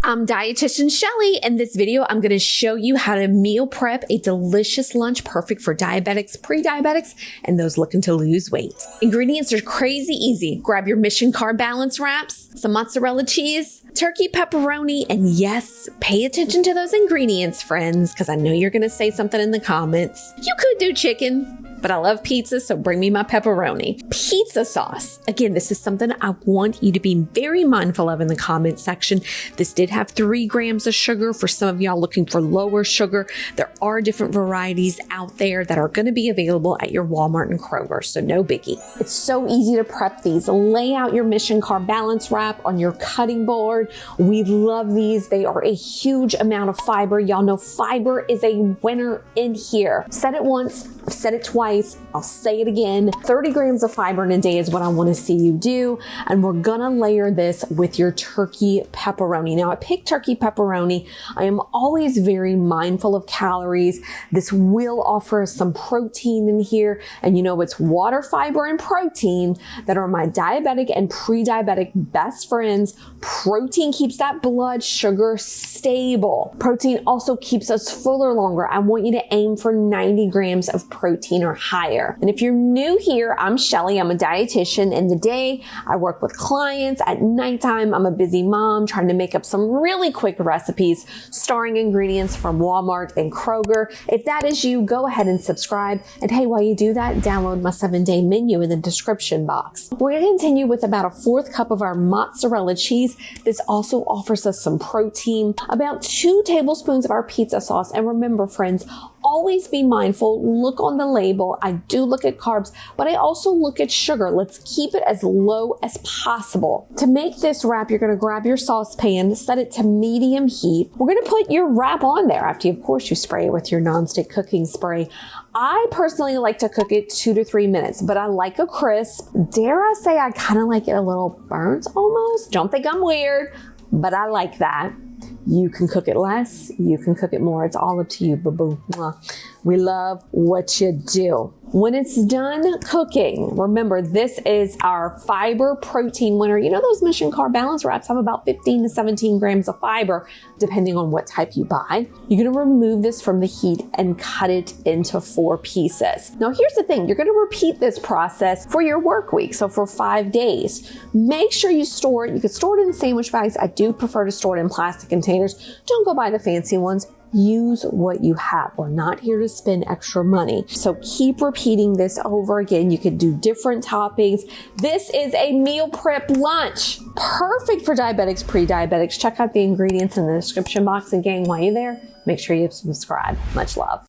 I'm Dietitian Shelly. In this video, I'm going to show you how to meal prep a delicious lunch perfect for diabetics, pre-diabetics, and those looking to lose weight. Ingredients are crazy easy. Grab your Mission Carb Balance wraps, some mozzarella cheese, turkey pepperoni, and yes, pay attention to those ingredients, friends, because I know you're going to say something in the comments. You could do chicken, but I love pizza, so bring me my pepperoni. Pizza sauce. Again, this is something I want you to be very mindful of in the comment section. This did have 3 grams of sugar. For some of y'all looking for lower sugar, there are different varieties out there that are going to be available at your Walmart and Kroger, so no biggie. It's so easy to prep these. Lay out your Mission Carb Balance wrap on your cutting board. We love these. They are a huge amount of fiber. Y'all know fiber is a winner in here. Said it once, I've said it twice. I'll say it again. 30 grams of fiber in a day is what I want to see you do. And we're gonna layer this with your turkey pepperoni. Now I picked turkey pepperoni. I am always very mindful of calories. This will offer some protein in here. And you know, it's water, fiber, and protein that are my diabetic and pre-diabetic best friends. Protein keeps that blood sugar stable. Protein also keeps us fuller longer. I want you to aim for 90 grams of protein or higher. And if you're new here, I'm Shelly. I'm a dietitian. In the day, I work with clients. At nighttime, I'm a busy mom trying to make up some really quick recipes, starring ingredients from Walmart and Kroger. If that is you, go ahead and subscribe. And hey, while you do that, download my 7-day menu in the description box. We're going to continue with about a 1/4 cup of our mozzarella cheese. This also offers us some protein, about 2 tablespoons of our pizza sauce. And remember, friends, always be mindful. Look on the label. I do look at carbs, but I also look at sugar. Let's keep it as low as possible. To make this wrap, you're going to grab your saucepan, set it to medium heat. We're going to put your wrap on there after, of course, you spray it with your nonstick cooking spray. I personally like to cook it 2 to 3 minutes, but I like a crisp. Dare I say I kind of like it a little burnt almost? Don't think I'm weird, but I like that. You can cook it less, you can cook it more. It's all up to you, boo-boo. We love what you do. When it's done cooking, remember, this is our fiber protein winner. You know, those Mission Carb Balance wraps have about 15 to 17 grams of fiber, depending on what type you buy. You're gonna remove this from the heat and cut it into 4 pieces. Now, here's the thing. You're gonna repeat this process for your work week, so for 5 days. Make sure you store it. You can store it in sandwich bags. I do prefer to store it in plastic containers. Don't go buy the fancy ones. Use what you have. We're not here to spend extra money. So keep repeating this over again. You could do different toppings. This is a meal prep lunch. Perfect for diabetics, pre-diabetics. Check out the ingredients in the description box. And gang, while you're there, make sure you subscribe. Much love.